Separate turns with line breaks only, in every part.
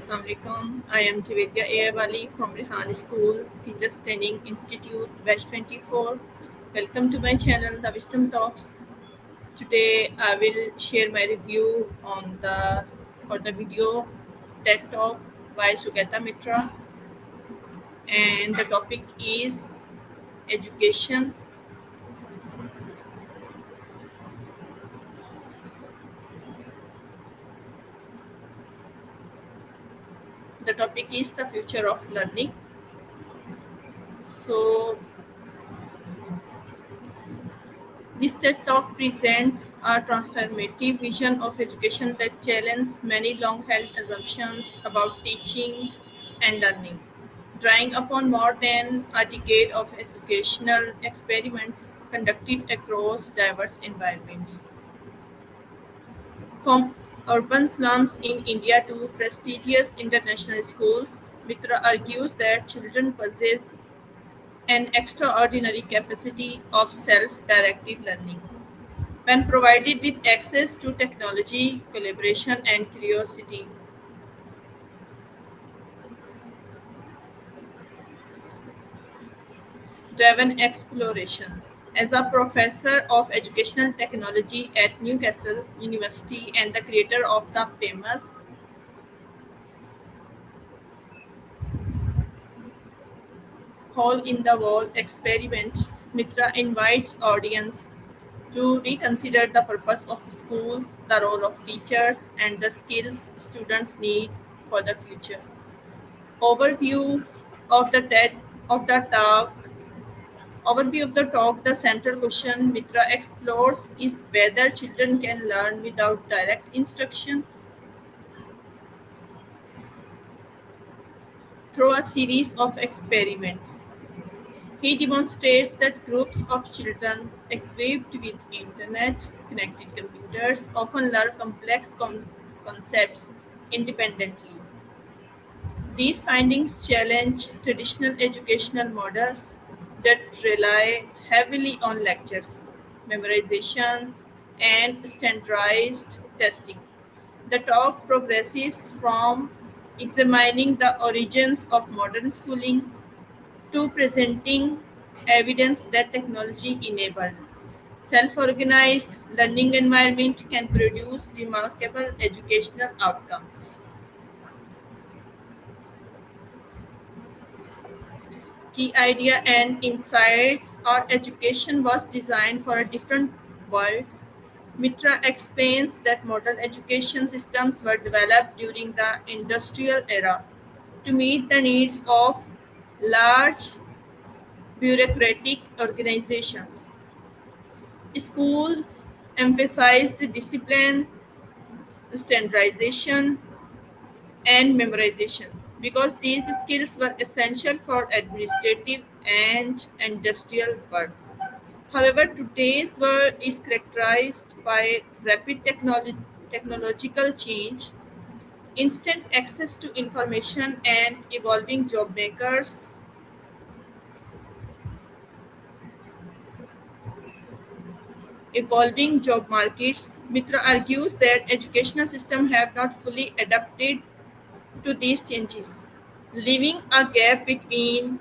Assalamu alaikum. I am Javedia Ayawali from Rehan School, Teachers Training Institute, West 24. Welcome to my channel, The Wisdom Talks. Today I will share my review on the video TED Talk by Sugata Mitra, and the topic is education. The topic is the future of learning. So this TED Talk presents a transformative vision of education that challenges many long held assumptions about teaching and learning, drawing upon more than a decade of educational experiments conducted across diverse environments. From urban slums in India to prestigious international schools, Mitra argues that children possess an extraordinary capacity of self directed learning. When provided with access to technology, collaboration, and curiosity driven exploration. As a professor of educational technology at Newcastle University and the creator of the famous hole in the wall experiment, Mitra invites audience to reconsider the purpose of schools, the role of teachers, and the skills students need for the future. Overview of the TED of the talk Overview of the talk. The central question Mitra explores is whether children can learn without direct instruction through a series of experiments. He demonstrates that groups of children equipped with internet connected computers often learn complex concepts independently. These findings challenge traditional educational models that rely heavily on lectures, memorizations, and standardized testing. The talk progresses from examining the origins of modern schooling to presenting evidence that technology enabled self organized learning environment can produce remarkable educational outcomes. Key idea and insights. Our education was designed for a different world. Mitra explains that modern education systems were developed during the industrial era to meet the needs of large bureaucratic organizations. Schools emphasized discipline, standardization, and memorization because these skills were essential for administrative and industrial work. However, today's world is characterized by rapid technological change, instant access to information, and evolving job markets. Mitra argues that educational systems have not fully adapted to these changes, leaving a gap between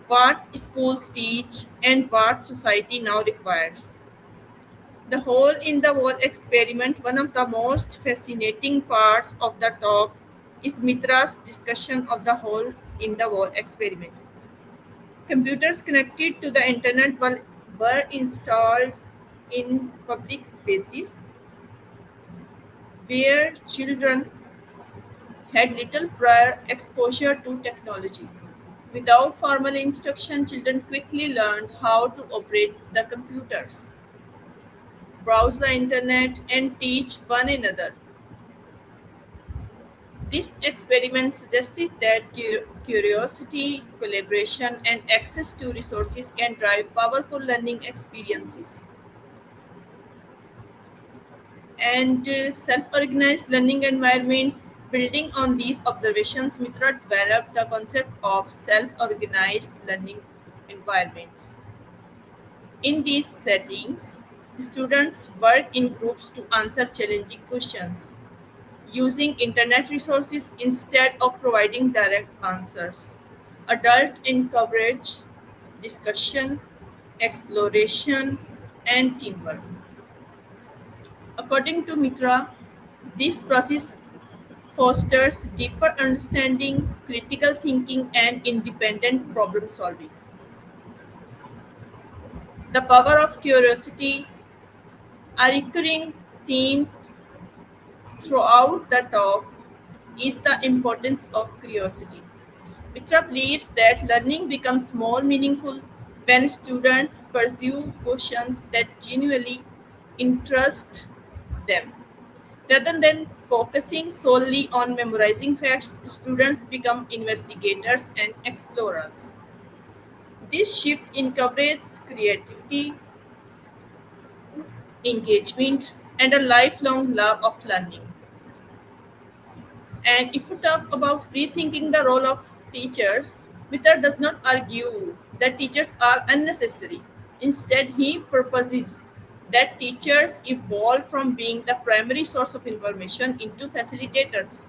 what schools teach and what society now requires. The hole in the wall experiment, one of the most fascinating parts of the talk, is Mitra's discussion of the hole in the wall experiment. Computers connected to the internet were installed in public spaces where children had little prior exposure to technology. Without formal instruction, children quickly learned how to operate the computers, browse the internet, and teach one another. This experiment suggested that curiosity, collaboration, and access to resources can drive powerful learning experiences. And self-organized learning environments. Building on these observations, Mitra developed the concept of self-organized learning environments. In these settings, students work in groups to answer challenging questions, using internet resources instead of providing direct answers. Adult encourage discussion, exploration, and teamwork. According to Mitra, this process fosters deeper understanding, critical thinking, and independent problem solving. The power of curiosity, a recurring theme throughout the talk, is the importance of curiosity. Mitra believes that learning becomes more meaningful when students pursue questions that genuinely interest them. Rather than focusing solely on memorizing facts, students become investigators and explorers. This shift encourages creativity, engagement, and a lifelong love of learning. And if we talk about rethinking the role of teachers, Mitter does not argue that teachers are unnecessary. Instead, he proposes that teachers evolve from being the primary source of information into facilitators,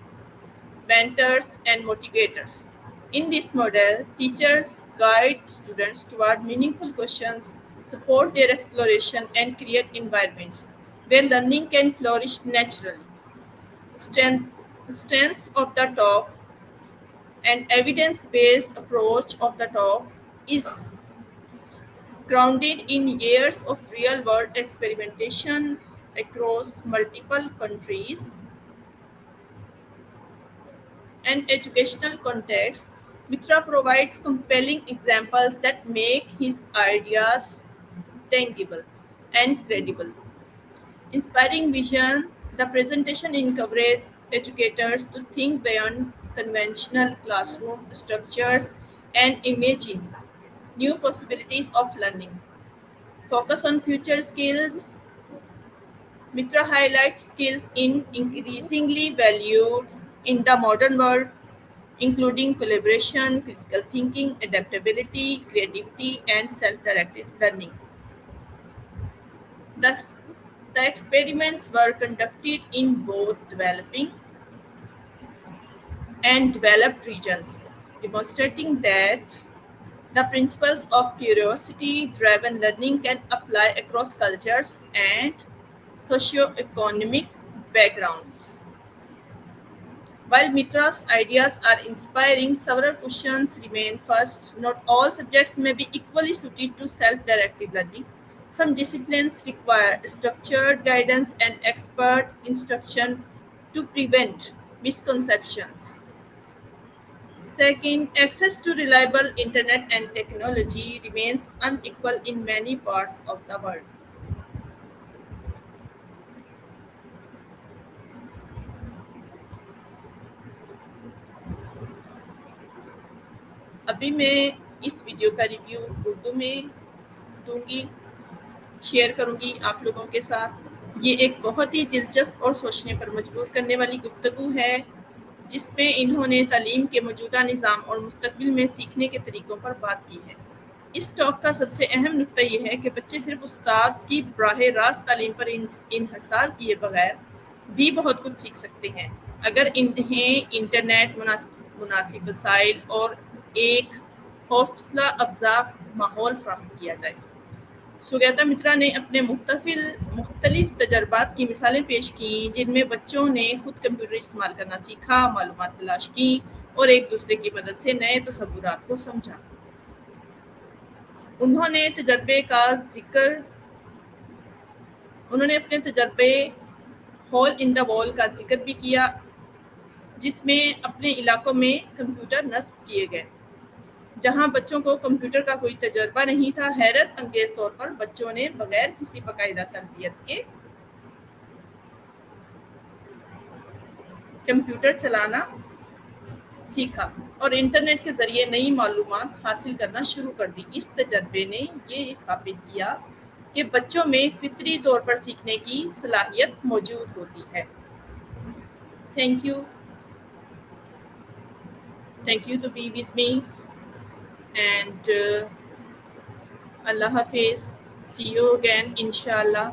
mentors, and motivators. In this model, teachers guide students toward meaningful questions, support their exploration, and create environments where learning can flourish naturally. Strength, Strengths of the talk and evidence-based approach of the talk is grounded in years of real-world experimentation across multiple countries and educational contexts. Mitra provides compelling examples that make his ideas tangible and credible. Inspiring vision, the presentation encourages educators to think beyond conventional classroom structures and imagine new possibilities of learning. Focus on future skills. Mitra highlights skills in increasingly valued in the modern world, including collaboration, critical thinking, adaptability, creativity, and self-directed learning. Thus, the experiments were conducted in both developing and developed regions, demonstrating that the principles of curiosity driven learning can apply across cultures and socio-economic backgrounds. While Mitra's ideas are inspiring, several questions remain. First, not all subjects may be equally suited to self directed learning. Some disciplines require structured guidance and expert instruction to prevent misconceptions. Second, access to reliable internet and technology remains unequal in many parts of the world. अभी मैं इस video का review Urdu में दूंगी, share करूंगी आप लोगों के साथ। ये एक बहुत ही दिलचस्प और सोचने पर मजबूर करने वाली गुफ्तगू है, जिसमें इन्होंने तालीम के मौजूदा निज़ाम और मुस्तकबिल में सीखने के तरीक़ों पर बात की है। इस टॉक का सबसे अहम नुक्ता ये है कि बच्चे सिर्फ उस्ताद की बराह रास्त तालीम पर इन्हसार किए बगैर भी बहुत कुछ सीख सकते हैं, अगर इन्हें इंटरनेट, मुनासिब वसाइल और एक हौसला अफजा माहौल फराहम किया जाए। सुगैता मित्रा ने अपने मुख्तलिफ तजर्बात की मिसालें पेश की, जिनमें बच्चों ने खुद कंप्यूटर इस्तेमाल करना सीखा, मालूमात तलाश की और एक दूसरे की मदद से नए तसव्वुरात को समझा। उन्होंने अपने तजर्बे होल इन द वॉल का जिक्र भी किया, जिसमें अपने इलाकों में कंप्यूटर नस्ब किए गए। जहां बच्चों को कंप्यूटर का कोई तजर्बा नहीं था, हैरत अंगेज तौर पर बच्चों ने बगैर किसी बाकायदा तरबियत के कंप्यूटर चलाना सीखा और इंटरनेट के ज़रिए नई मालूमात हासिल करना शुरू कर दी। इस तजर्बे ने ये साबित किया कि बच्चों में फितरी तौर पर सीखने की सलाहियत मौजूद होती है। Thank you to be with me and Allah Hafiz. See you again, inshallah.